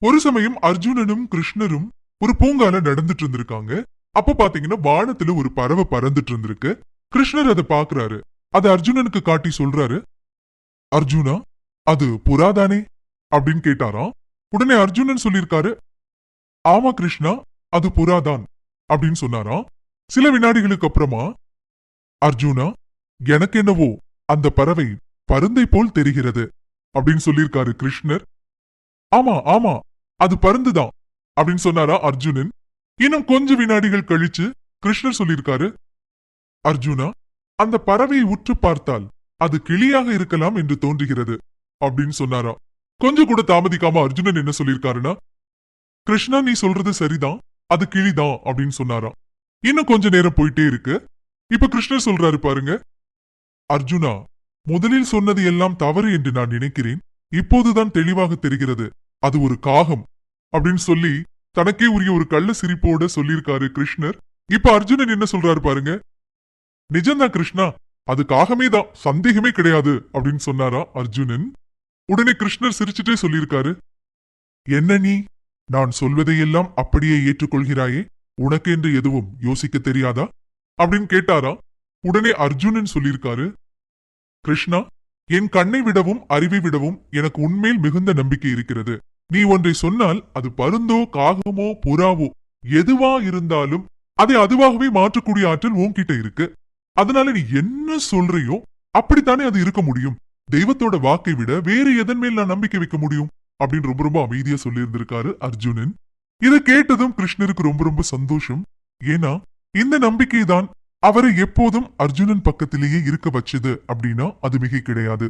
ஒரு சமயம் அர்ஜுனனும் கிருஷ்ணரும் ஒரு பூங்கால நடந்துட்டு இருந்திருக்காங்க. அப்ப பாத்தீங்கன்னா வானத்துல ஒரு பறவை பறந்துட்டு இருந்திருக்கு. கிருஷ்ணர் அதை பாக்குறாரு. அது அர்ஜுனனுக்கு காட்டி சொல்றாரு, அர்ஜுனா அது புறாதானே அப்படின்னு கேட்டாராம். உடனே அர்ஜுனன் சொல்லியிருக்காரு, ஆமா கிருஷ்ணா அது புறாதான் அப்படின்னு சொன்னாராம். சில வினாடிகளுக்கு அப்புறமா, அர்ஜுனா எனக்கு என்னவோ அந்த பறவை பருந்தை போல் தெரிகிறது அப்படின்னு சொல்லியிருக்காரு கிருஷ்ணர். ஆமா ஆமா அது பருந்துதான் அப்படின்னு சொன்னாரா அர்ஜுனன். இன்னும் கொஞ்ச வினாடிகள் கழிச்சு கிருஷ்ணர் சொல்லியிருக்காரு, அர்ஜுனா அந்த பறவையை உற்று பார்த்தால் அது கிளியாக இருக்கலாம் என்று தோன்றுகிறது அப்படின்னு சொன்னாரா. கொஞ்சம் கூட தாமதிக்காம அர்ஜுனன் என்ன சொல்லியிருக்காருன்னா, கிருஷ்ணா நீ சொல்றது சரிதான், அது கிளிதான் அப்படின்னு சொன்னாராம். இன்னும் கொஞ்ச நேரம் போயிட்டே இருக்கு. இப்ப கிருஷ்ணர் சொல்றாரு பாருங்க, அர்ஜுனா முதலில் சொன்னது எல்லாம் தவறு என்று நான் நினைக்கிறேன். இப்போதுதான் தெளிவாக தெரிகிறது, அது ஒரு காகம் அப்படின்னு சொல்லி தனக்கே உரிய ஒரு கள்ள சிரிப்போட சொல்லியிருக்காரு கிருஷ்ணர். இப்ப அர்ஜுனன் என்ன சொல்றாரு பாருங்க, நிஜம்தான் கிருஷ்ணா, அது காகமே தான், சந்தேகமே கிடையாது அப்படின்னு சொன்னாரா அர்ஜுனன். உடனே கிருஷ்ணர் சிரிச்சுட்டே சொல்லியிருக்காரு, என்ன நீ நான் சொல்வதையெல்லாம் அப்படியே ஏற்றுக்கொள்கிறாயே, உனக்கு என்று எதுவும் யோசிக்க தெரியாதா அப்படின்னு கேட்டாரா. உடனே அர்ஜுனன் சொல்லியிருக்காரு, கிருஷ்ணா என் கண்ணை விடவும் அறிவை விடவும் எனக்கு உன்மேல் மிகுந்த நம்பிக்கை இருக்கிறது. நீ ஒன்றை சொன்னால் அது பருந்தோ காகமோ புறாவோ எதுவா இருந்தாலும் அதை அதுவாகவே மாற்றக்கூடிய ஆற்றல் உன்கிட்ட இருக்கு. அதனால நீ என்ன சொல்றியோ அப்படித்தானே அது இருக்க முடியும். தெய்வத்தோட வாக்கை விட வேறு எதன் மேல் நான் நம்பிக்கை வைக்க முடியும் அப்படின்னு ரொம்ப ரொம்ப அமைதியா சொல்லியிருந்திருக்காரு அர்ஜுனன். இதை கேட்டதும் கிருஷ்ணருக்கு ரொம்ப ரொம்ப சந்தோஷம். ஏன்னா இந்த நம்பிக்கை தான் அவரை எப்போதும் அர்ஜுனன் பக்கத்திலேயே இருக்க வச்சது அப்படின்னா அது மிகை கிடையாது.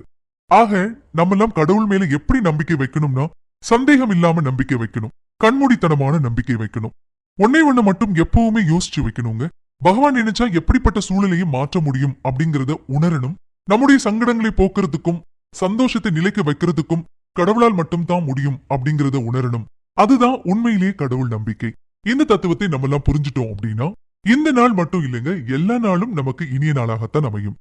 ஆக நம்மெல்லாம் கடவுள் மேல எப்படி நம்பிக்கை வைக்கணும்னா, சந்தேகம் இல்லாம நம்பிக்கை வைக்கணும், கண்மூடித்தனமான நம்பிக்கை வைக்கணும். ஒன்னே ஒண்ணு மட்டும் எப்பவுமே யோசிச்சு வைக்கணுங்க, பகவான் நினைச்சா எப்படிப்பட்ட சூழலையும் மாற்ற முடியும் அப்படிங்கறத உணரணும். நம்முடைய சங்கடங்களை போக்குறதுக்கும் சந்தோஷத்தை நிலைக்க வைக்கிறதுக்கும் கடவுளால் மட்டும் தான் முடியும் அப்படிங்கறத உணரணும். அதுதான் உண்மையிலேயே கடவுள் நம்பிக்கை. இந்த தத்துவத்தை நம்ம எல்லாம் புரிஞ்சுட்டோம் அப்படின்னா இந்த நாள் மட்டும் இல்லைங்க, எல்லா நாளும் நமக்கு இனிய நாளாகத்தான் அமையும்.